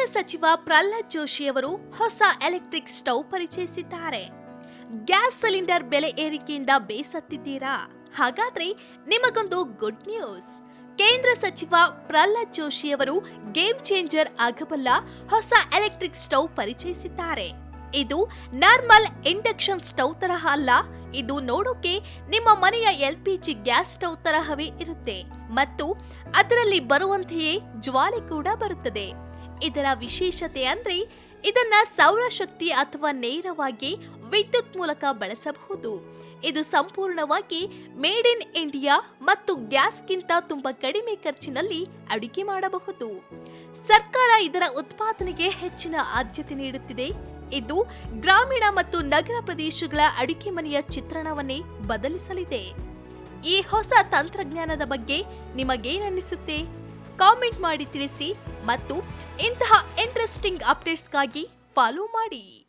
ಸಚಿವ ಪ್ರಹ್ಲಾದ್ ಜೋಶಿ ಅವರು ಹೊಸ ಎಲೆಕ್ಟ್ರಿಕ್ ಸ್ಟವ್ ಪರಿಚಯಿಸಿದ್ದಾರೆ. ಗ್ಯಾಸ್ ಸಿಲಿಂಡರ್ ಬೆಲೆ ಏರಿಕೆಯಿಂದ ಬೇಸತ್ತಿದ್ದೀರಾ? ಹಾಗಾದ್ರೆ ನಿಮಗೊಂದು ಗುಡ್ ನ್ಯೂಸ್. ಕೇಂದ್ರ ಸಚಿವ ಪ್ರಹ್ಲಾದ್ ಜೋಶಿ ಅವರು ಗೇಮ್ ಚೇಂಜರ್ ಆಗಬಲ್ಲ ಹೊಸ ಎಲೆಕ್ಟ್ರಿಕ್ ಸ್ಟವ್ ಪರಿಚಯಿಸಿದ್ದಾರೆ. ಇದು ನಾರ್ಮಲ್ ಇಂಡಕ್ಷನ್ ಸ್ಟವ್ ತರಹ ಅಲ್ಲ. ಇದು ನೋಡೋಕೆ ನಿಮ್ಮ ಮನೆಯ LPG ಗ್ಯಾಸ್ ಸ್ಟವ್ ತರಹವೇ ಇರುತ್ತೆ ಮತ್ತು ಅದರಲ್ಲಿ ಬರುವಂತೆಯೇ ಜ್ವಾಲೆ ಕೂಡ ಬರುತ್ತದೆ. ಇದರ ವಿಶೇಷತೆ ಅಂದ್ರೆ ಇದನ್ನ ಸೌರಶಕ್ತಿ ಅಥವಾ ನೇರವಾಗಿ ವಿದ್ಯುತ್ ಮೂಲಕ ಬಳಸಬಹುದು. ಇದು ಸಂಪೂರ್ಣವಾಗಿ ಮೇಡ್ ಇನ್ ಇಂಡಿಯಾ ಮತ್ತು ಗ್ಯಾಸ್ಗಿಂತ ತುಂಬಾ ಕಡಿಮೆ ಖರ್ಚಿನಲ್ಲಿ ಅಡುಗೆ ಮಾಡಬಹುದು. ಸರ್ಕಾರ ಇದರ ಉತ್ಪಾದನೆಗೆ ಹೆಚ್ಚಿನ ಆದ್ಯತೆ ನೀಡುತ್ತಿದೆ. ಇದು ಗ್ರಾಮೀಣ ಮತ್ತು ನಗರ ಪ್ರದೇಶಗಳ ಅಡುಗೆ ಮನೆಯ ಚಿತ್ರಣವನ್ನೇ ಬದಲಿಸಲಿದೆ. ಈ ಹೊಸ ತಂತ್ರಜ್ಞಾನದ ಬಗ್ಗೆ ನಿಮಗೇನನ್ನಿಸುತ್ತೆ? ಕಾಮೆಂಟ್ ಮಾಡಿ ತಿಳಿಸಿ ಮತ್ತು ಇಂತಹ ಇಂಟ್ರೆಸ್ಟಿಂಗ್ ಅಪ್ಡೇಟ್ಸ್ಗಾಗಿ ಫಾಲೋ ಮಾಡಿ.